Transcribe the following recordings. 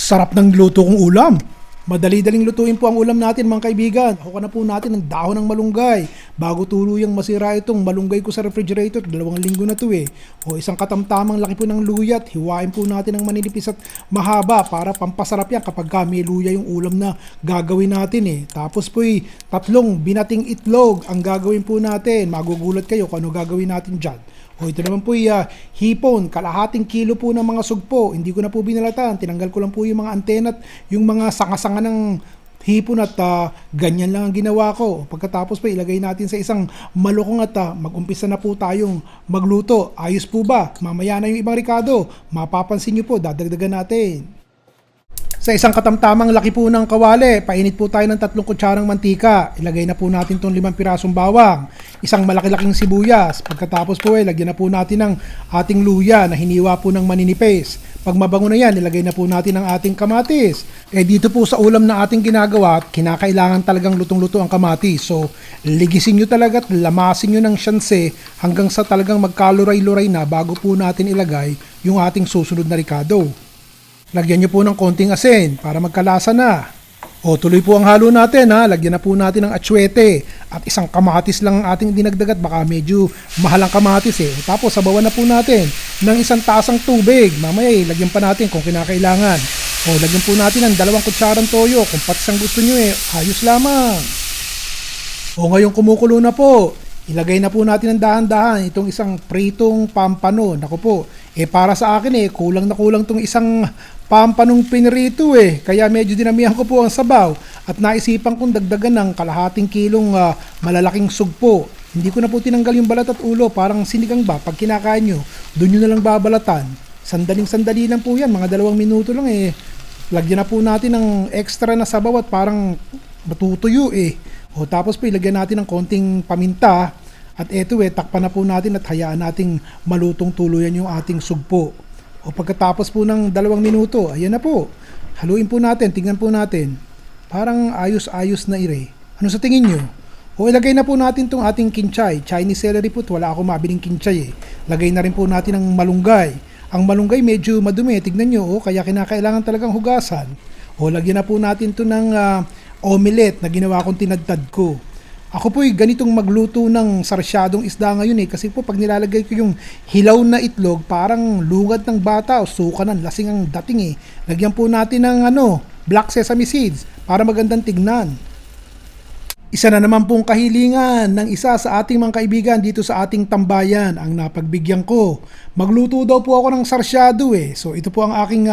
Sarap ng luto kong ulam. Madali-daling lutuin po ang ulam natin mga kaibigan. Hakukan na po natin ng dahon ng malunggay bago tuluyang masira itong malunggay ko sa refrigerator. 2 linggo na to eh. O isang katamtamang laki po ng luyat. Hiwain po natin ng maninipis at mahaba para pampasarap yan kapag may luya yung ulam na gagawin natin eh. Tapos po 3 binating itlog ang gagawin po natin. Magugulat kayo kung ano gagawin natin dyan. O ito naman po hipon, kalahating kilo po ng mga sugpo. Hindi ko na po binalatan. Tinanggal ko lang po yung mga antena at yung mga sanga-sanga ng hipon at ganyan lang ang ginawa ko. Pagkatapos pa ilagay natin sa isang malukong at mag-umpisa na po tayong magluto. Ayos po ba? Mamaya na yung ibang rikado. Mapapansin nyo po, dadagdagan natin. Sa isang katamtamang laki po ng kawali, painit po tayo ng 3 kutsarang mantika. Ilagay na po natin itong 5 pirasong bawang, isang malaki-laking sibuyas. Pagkatapos po lagyan na po natin ng ating luya na hiniwa po ng maninipis. Pag mabango na yan, ilagay na po natin ang ating kamatis. Dito po sa ulam na ating ginagawa, kinakailangan talagang lutong-luto ang kamatis. So, ligisin nyo talaga at lamasin nyo ng syanse hanggang sa talagang magkaluray-luray na bago po natin ilagay yung ating susunod na rikado. Lagyan nyo po ng konting asin para magkalasa na. O tuloy po ang halo natin ha. Lagyan na po natin ng atsuete at isang kamatis lang ang ating dinagdagat. Baka medyo mahal ang kamatis eh. Tapos sabawan na po natin ng 1 tasang tubig. Mamaya lagyan pa natin kung kinakailangan. O lagyan po natin ng 2 kutsarang toyo. Kung patis ang gusto nyo ayos lamang. O ngayong kumukulo na po, ilagay na po natin ng dahan-dahan itong isang pritong pampano. Naku po, para sa akin kulang na kulang tong isang pampanong pinirito Kaya medyo dinamihan ko po ang sabaw at naisipan kong dagdagan ng kalahating kilong malalaking sugpo. Hindi ko na po tinanggal yung balat at ulo, parang sinigang ba pag kinakain nyo, doon nyo na lang babalatan. Sandaling-sandali lang po yan, mga 2 minuto lang Lagyan na po natin ng extra na sabaw at parang matutuyo O tapos po ilagyan natin ng konting paminta at takpan na po natin at hayaan nating malutong tuluyan yung ating sugpo. O pagkatapos po ng 2 minuto, ayan na po. Haluin po natin, tingnan po natin. Parang ayos-ayos na Ano sa tingin nyo? O ilagay na po natin tong ating kinchay. Chinese celery po, wala ako mabiling kinchay Lagay na rin po natin ang malunggay. Ang malunggay medyo madumi, tignan nyo kaya kinakailangan talagang hugasan. O lagyan na po natin to ng omelette na ginawa kong tinadtad ko. Ako po ganitong magluto ng sarsyadong isda ngayon kasi po pag nilalagay ko yung hilaw na itlog, parang lugad ng bata o sukanan, lasing ang dating Lagyan po natin ng black sesame seeds para magandang tignan. Isa na naman pong kahilingan ng isa sa ating mga kaibigan dito sa ating tambayan ang napagbigyan ko. Magluto daw po ako ng sarsyado So ito po ang aking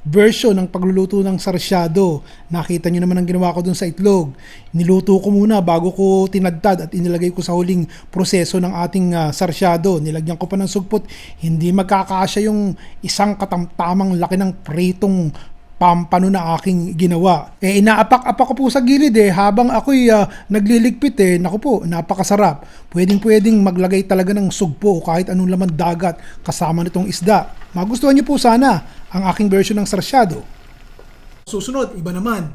version ng pagluluto ng sarsyado. Nakita nyo naman ang ginawa ko dun sa itlog. Niluto ko muna bago ko tinadtad at inilagay ko sa huling proseso ng ating sarsyado. Nilagyan ko pa ng sugpot. Hindi magkakasya yung isang katamtamang laki ng pritong pampano na aking ginawa. Inaapak-apak ko po sa gilid habang ako'y nagliligpit Naku po, napakasarap. Pwedeng maglagay talaga ng sugpo o kahit anong laman dagat kasama nitong isda. Magustuhan niyo po sana ang aking version ng sarsyado. Susunod, iba naman.